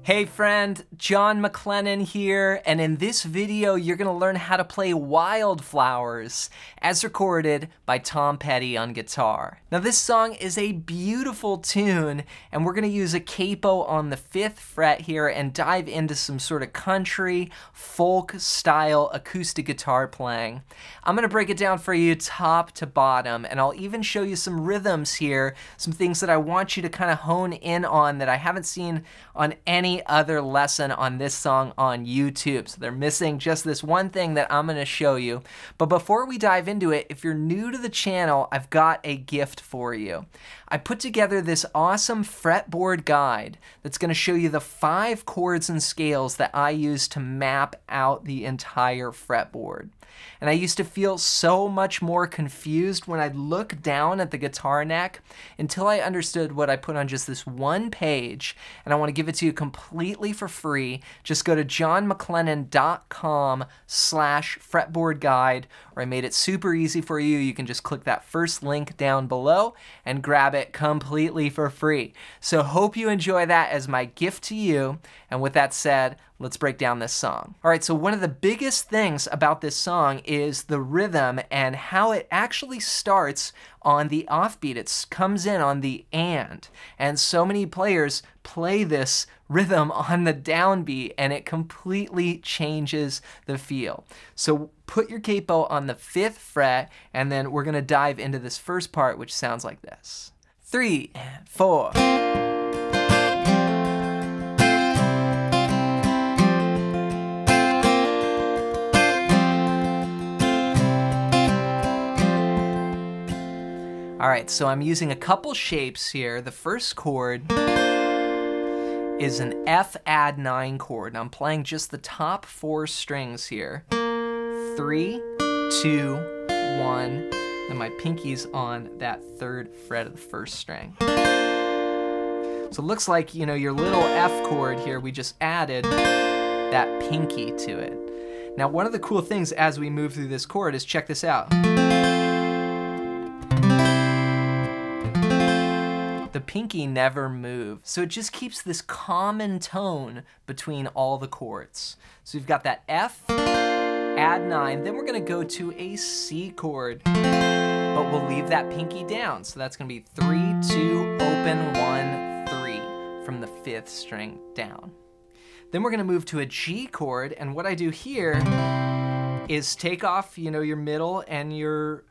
Hey friend, John McLennan here, and in this video you're going to learn how to play Wildflowers, as recorded by Tom Petty on guitar. Now this song is a beautiful tune, and we're going to use a capo on the 5th fret here and dive into some sort of country, folk style acoustic guitar playing. I'm going to break it down for you top to bottom, and I'll even show you some rhythms here, some things that I want you to kind of hone in on that I haven't seen on any other lesson on this song on YouTube. So they're missing just this one thing that I'm going to show you. But before we dive into it, if you're new to the channel, I've got a gift for you. I put together this awesome fretboard guide that's going to show you the 5 chords and scales that I use to map out the entire fretboard. And I used to feel so much more confused when I'd look down at the guitar neck until I understood what I put on just this one page, and I want to give it to you completely for free. Just go to johnmclennan.com/fretboard guide, or I made it super easy for you. You can just click that first link down below and grab it completely for free. So hope you enjoy that as my gift to you, and with that said, let's break down this song. All right, so one of the biggest things about this song is the rhythm and how it actually starts on the offbeat. It comes in on the and so many players play this rhythm on the downbeat, and it completely changes the feel. So put your capo on the 5th fret, and then we're gonna dive into this first part, which sounds like this. 3 and 4. All right, so I'm using a couple shapes here. The first chord is an F add 9 chord. And I'm playing just the top 4 strings here. 3, 2, 1. Then my pinky's on that 3rd fret of the 1st string. So it looks like, you know, your little F chord here, we just added that pinky to it. Now, one of the cool things as we move through this chord is, check this out. The pinky never moves, so it just keeps this common tone between all the chords. So you've got that F, add 9, then we're gonna go to a C chord, but we'll leave that pinky down. So that's gonna be 3, 2, open, 1, 3 from the 5th string down. Then we're gonna move to a G chord, and what I do here is take off, you know, your middle and your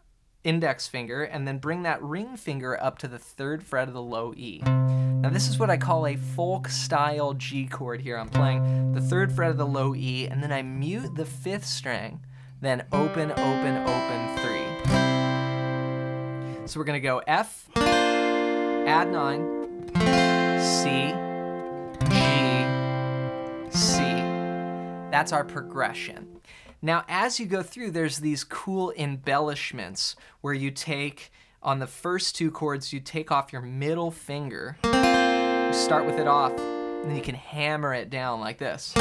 index finger, and then bring that ring finger up to the 3rd fret of the low E. Now this is what I call a folk style G chord here. I'm playing the 3rd fret of the low E, and then I mute the 5th string, then open, open, open, 3. So we're gonna go F, add 9, C, G, C. That's our progression. Now, as you go through, there's these cool embellishments where you take, on the first 2 chords, you take off your middle finger. You start with it off, and then you can hammer it down like this.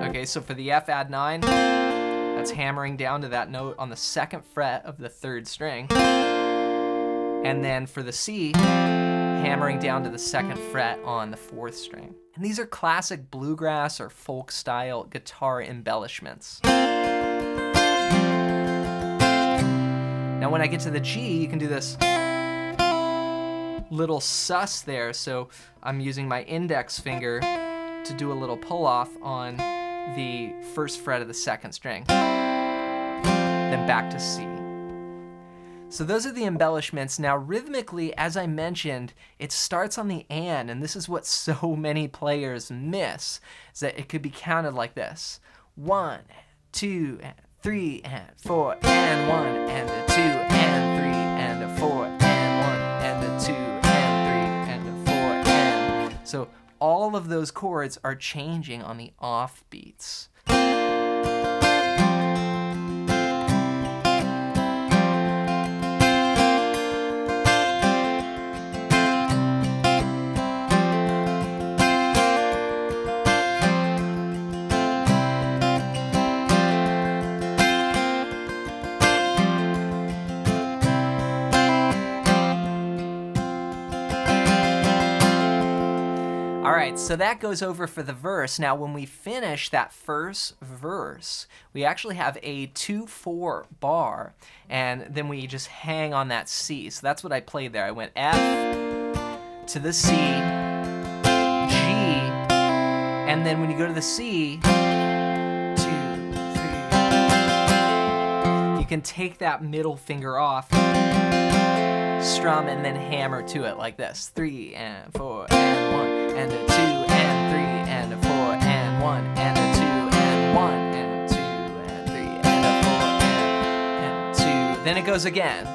Okay, so for the F add 9, that's hammering down to that note on the 2nd fret of the 3rd string. And then for the C, hammering down to the 2nd fret on the 4th string. And these are classic bluegrass or folk style guitar embellishments. Now when I get to the G, you can do this little sus there. So I'm using my index finger to do a little pull off on the 1st fret of the 2nd string. Then back to C. So those are the embellishments. Now rhythmically, as I mentioned, it starts on the and this is what so many players miss, is that it could be counted like this. 1, 2, and 3, and 4, and 1, and a 2, and 3, and a 4, and 1, and a 2, and 3, and a 4, and. So all of those chords are changing on the off beats. right, so that goes over for the verse. Now when we finish that first verse, we actually have a 2/4 bar, and then we just hang on that C. So that's what I played there. I went F to the C, G, and then when you go to the C, 2, 3, you can take that middle finger off, strum, and then hammer to it like this. 3 and 4 and 1 and a 2 and 3 and a 4 and 1 and a 2 and 1 and 2 and 3 and a 4 and 2. Then it goes again.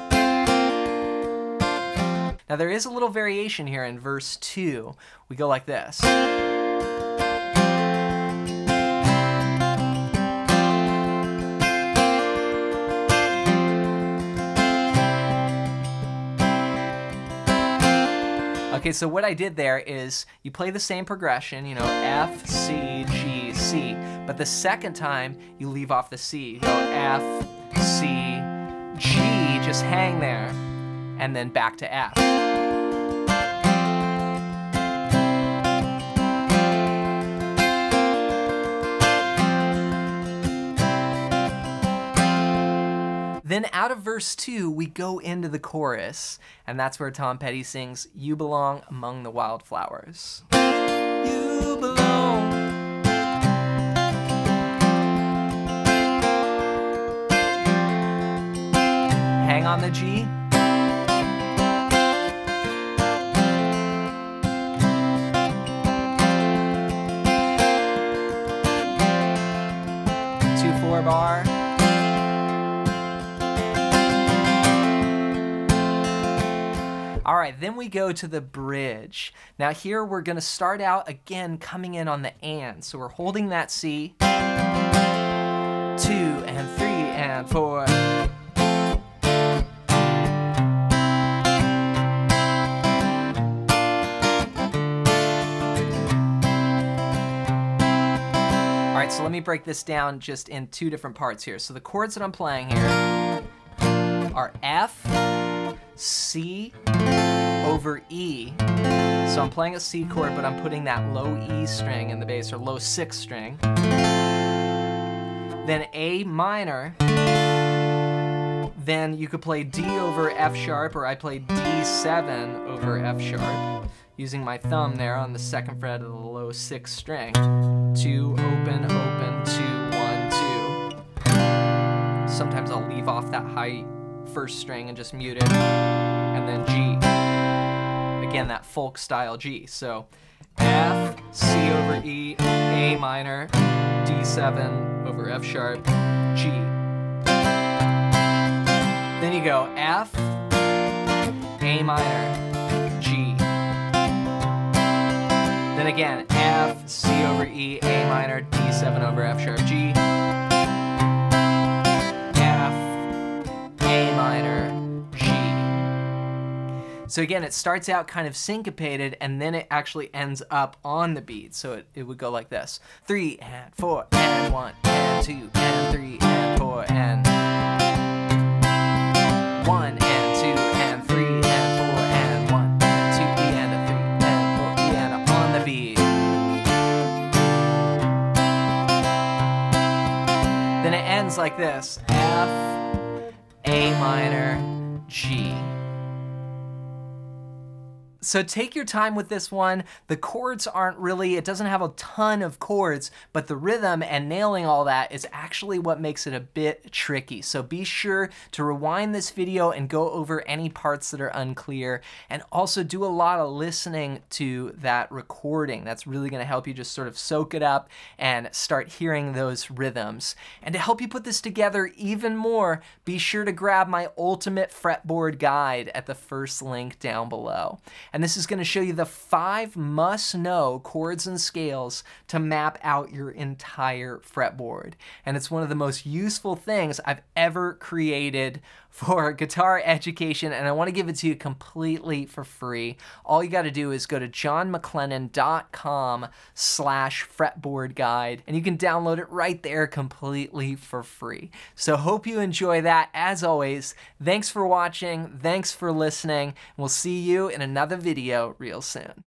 Now there is a little variation here in verse 2. We go like this. Okay, so what I did there is you play the same progression, you know, F, C, G, C, but the second time you leave off the C. You go F, C, G, just hang there, and then back to F. Then out of verse 2, we go into the chorus, and that's where Tom Petty sings, "You belong among the wildflowers." You belong. Hang on the G. Two 4 bar. All right, then we go to the bridge. Now here we're gonna start out again coming in on the and. So we're holding that C, 2 and 3 and 4. All right, so let me break this down just in 2 different parts here. So the chords that I'm playing here are F, C over E. So I'm playing a C chord, but I'm putting that low E string in the bass, or low 6 string. Then A minor. Then you could play D over F sharp, or I play D7 over F sharp, using my thumb there on the 2nd fret of the low 6 string. 2, open, open, 2, 1, 2. Sometimes I'll leave off that high 1st string and just mute it, and then G. Again, that folk style G. So F, C over E, A minor, D7 over F sharp, G. Then you go F, A minor, G. Then again, F, C over E, A minor, D7 over F sharp, G. A minor, G. So again, it starts out kind of syncopated, and then it actually ends up on the beat. So it would go like this. 3 and 4 and 1 and 2 and 3 and 4 and 1 and 2 and 3 and 4 and 1 and 2 E and a 3 and 4 E and a on the beat. Then it ends like this. F, A minor, G. So take your time with this one. The chords aren't really, it doesn't have a ton of chords, but the rhythm and nailing all that is actually what makes it a bit tricky. So be sure to rewind this video and go over any parts that are unclear, and also do a lot of listening to that recording. That's really gonna help you just sort of soak it up and start hearing those rhythms. And to help you put this together even more, be sure to grab my ultimate fretboard guide at the first link down below. And this is going to show you the 5 must-know chords and scales to map out your entire fretboard. And it's one of the most useful things I've ever created for guitar education, and I want to give it to you completely for free. All you got to do is go to johnmclennan.com/fretboard guide, and you can download it right there completely for free. So hope you enjoy that. As always, thanks for watching, thanks for listening, and we'll see you in another video real soon.